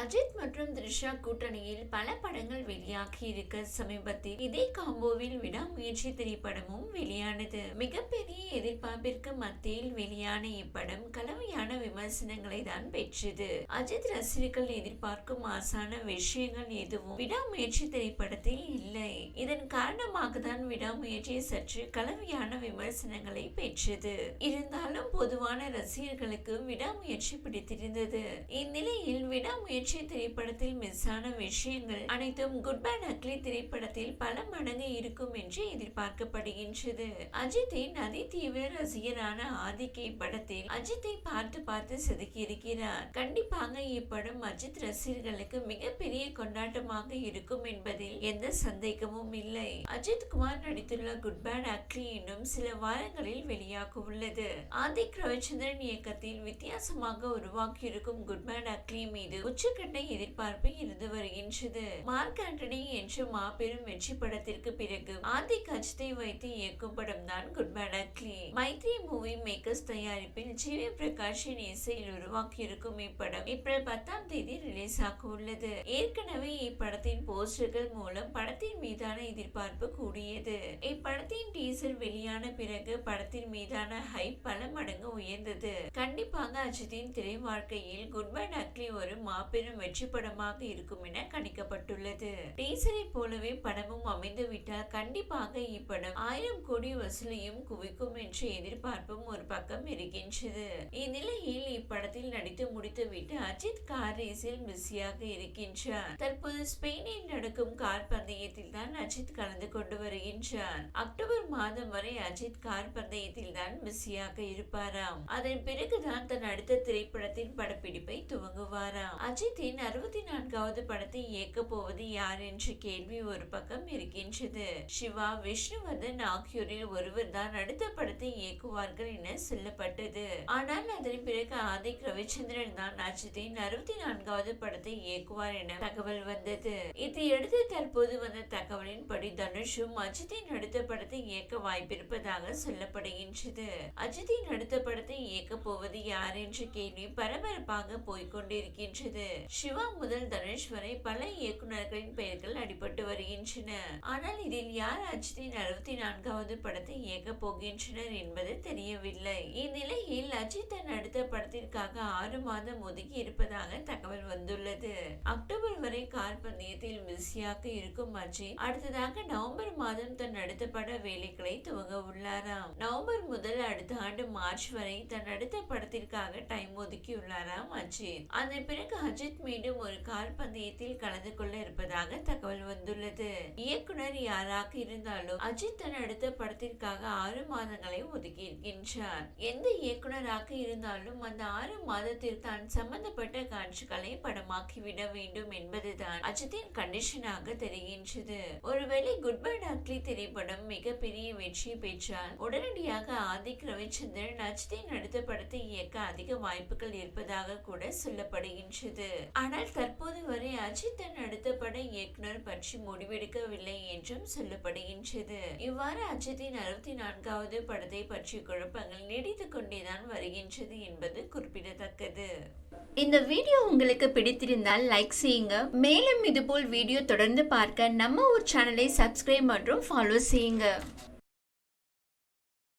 அஜித் மற்றும் த்ரிஷா கூட்டணியில் பல படங்கள் வெளியாகி இருக்க சமீபத்தில் இதே காம்போவில் விடாமுயற்சி திரைப்படமும் வெளியானது. மிகப்பெரிய எதிர்பார்ப்பிற்கு மத்தியில் வெளியான இப்படம் கலவையான விமர்சனங்களை தான் பெற்றது. அஜித் ரசிகர்கள் எதிர்பார்க்கும் ஆசான விஷயங்கள் எதுவும் விடாமுயற்சி திரைப்படத்தில் இல்லை. இதன் காரணமாக தான் விடாமுயற்சி சற்று கலவையான விமர்சனங்களை பெற்றது. இருந்தாலும் பொதுவான ரசிகர்களுக்கு விடாமுயற்சி பிடித்திருந்தது. இந்நிலையில் விடாமுயற்சி திரைப்படத்தில் மிஸ் ஆன விஷயங்கள் அனைத்தும் குட் பேட் அக்லி திரைப்படத்தில் பல மடங்கு இருக்கும் என்று எதிர்பார்க்கப்படுகின்றது. அஜித்தின் அதி தீவிர ரசிகரான ஆதிக் இப்படத்தில் அஜித்தை பார்த்து பார்த்து செதுக்கி இருக்கிறார். கண்டிப்பாக இப்படம் அஜித் ரசிகர்களுக்கு மிகப்பெரிய கொண்டாட்டமாக இருக்கும் என்பதில் எந்த சந்தேகமும் இல்லை. அஜித் குமார் நடித்துள்ள குட் பேட் அக்லி இன்னும் சில வாரங்களில் வெளியாக உள்ளது. ஆதிக் ரவிச்சந்திரன் இயக்கத்தில் வித்தியாசமாக உருவாக்கியிருக்கும் குட் பேட் அக்லி மீது உச்சக்கட்ட எதிர்பார்ப்பு இருந்து வருகின்றது. மார்க் ஆண்டனி என்ற மாபெரும் வெற்றி படத்திற்கு பிறகு ஆதிக் அஜித்தை வைத்து இயக்கும் படம் தான் Good Bad Ugly. Mythri Movie Makers தயாரிப்பில் ஜிவி பிரகாஷின் இசையில் உருவாக்கியிருக்கும் இப்படம் ஏப்ரல் 10ஆம் தேதி ரிலீஸ் ஆக உள்ளது. ஏற்கனவே இப்படத்தின் போஸ்டர்கள் மூலம் படத்தின் மீதான எதிர்பார்ப்பு கூடியது. இப்படத்தின் டீசர் வெளியான பிறகு படத்தின் மீதான ஹைப் பல மடங்கு உயர்ந்தது. கண்டிப்பாக அஜித்தின் திரை வாழ்க்கையில் குட் பேட் அக்லி ஒரு மாபெரும் வெற்றி படமாக இருக்கும் என கணிக்கப்பட்டுள்ளது. டீசரை போலவே படமும் அமைந்துவிட்டால் கண்டிப்பாக இப்படம் 1000 கோடி வசூலையும் குவிக்கும் என்ற எதிர்பார்ப்பும் ஒரு பக்கம் இருக்கின்றது. இந்நிலையில் இப்படத்தில் நடித்து முடித்துவிட்டு அஜித் கார் ரேஸில் பிஸியாக இருக்கின்றார். தற்போது ஸ்பெயினில் நடக்கும் கார் பந்தயத்தில் தான் அஜித் கலந்து கொண்டு வருகின்றார். அக்டோபர் மாதம் வரை அஜித் கார் பந்தயத்தில் தான் பிஸியாக இருப்பாராம். அதன் பிறகுதான் தன் அடுத்த திரைப்படத்தின் படப்பிடிப்பை துவங்குவாராம். அஜித்தின் 64வது படத்தை இயக்க போவது யார் என்ற கேள்வி ஒரு பக்கம் இருக்கின்றது. சிவா, விஷ்ணுவர்தன் ஆகியோரில் ஒருவர் தான் அடுத்த படத்தை இயக்குவார்கள் என சொல்லப்பட்டது. ஆனால் அதன் பிறகு ஆதிக் ரவிச்சந்திரன் தான் அஜித்தின் 64வது படத்தை இயக்குவார் என தகவல் வந்தது. இதையடுத்து தற்போது வந்த தகவலின்படி தனுஷும் அஜித்தின் அடுத்த படத்தை இயக்க வாய்ப்பிருப்பதாக சொல்லப்படுகின்றது. அஜித்தின் அடுத்த படத்தை இயக்க போவது யார் என்ற கேள்வி பரபரப்பாக போய்கொண்டிருக்கின்றது. சிவா முதல் தனுஷ் வரை பல இயக்குநர்களின் பெயர்கள் அடிபட்டு வருகின்றன. ஆனால் இதில் யார் அஜித்தின் 64வது படத்தை இயக்க போகின்றனர் என்பது தெரியவில்லை. இந்நிலையில் அஜித் தன் அடுத்த படத்திற்காக 6 மாதம் ஒதுக்கி இருப்பதாக தகவல் வந்துள்ளது. அக்டோபர் வரை கார் பந்தயத்தில் பிஸியாக இருக்கும் அஜித் அடுத்ததாக நவம்பர் மாதம் தன் அடுத்த பட வேலைகளை துவங்க உள்ளாராம். நவம்பர் முதல் அடுத்த ஆண்டு மார்ச் வரை தன் அடுத்த படத்திற்காக டைம் ஒதுக்கியுள்ளாராம் அஜித். அதன் பிறகு அஜித் மீண்டும் ஒரு கார் பந்தயத்தில் கலந்து கொள்ள இருப்பதாக தகவல் வந்துள்ளது. இயக்குனர் யாராக இருந்தாலும் அஜித் தன் அடுத்த படத்திற்காக 6 மாதங்களை ஒதுக்கி இருக்கின்றார். எந்த இயக்குனராக இருந்தாலும் அந்த 6 மாதத்தில் தான் சம்பந்தப்பட்ட காட்சிகளை படமாக்கிவிட வேண்டும் என்பதுதான் அஜித்தின் கண்டிஷனாக தெரிகின்றது. ஒருவேளை குட் பேட் அக்லி திரைப்படம் மிகப்பெரிய வெற்றி பெற்றால் உடனடியாக ஆதிக் ரவிச்சந்திரன் அஜித்தின் அடுத்த படத்தை இயக்க அதிக வாய்ப்புகள் இருப்பதாக கூட சொல்லப்படுகின்றது. ஆனால் தற்போது வரை அஜித் தன் அடுத்த பட இயக்குனர் பற்றி முடிவெடுக்கவில்லை என்றும் சொல்லப்படுகின்றது. இவ்வாறு அஜித்தின் 64வது படத்தை பற்றிய குழப்பங்கள் நீடித்துக் கொண்டேதான் வருகின்றது என்பது குறிப்பிடத்தக்கது. இந்த வீடியோ உங்களுக்கு பிடித்திருந்தால் லைக் செய்யுங்க. மேலும் இதுபோல் வீடியோ தொடர்ந்து பார்க்க நம்ம ஒரு சேனலை சப்ஸ்கிரைப் மற்றும் ஃபாலோ செய்யுங்க.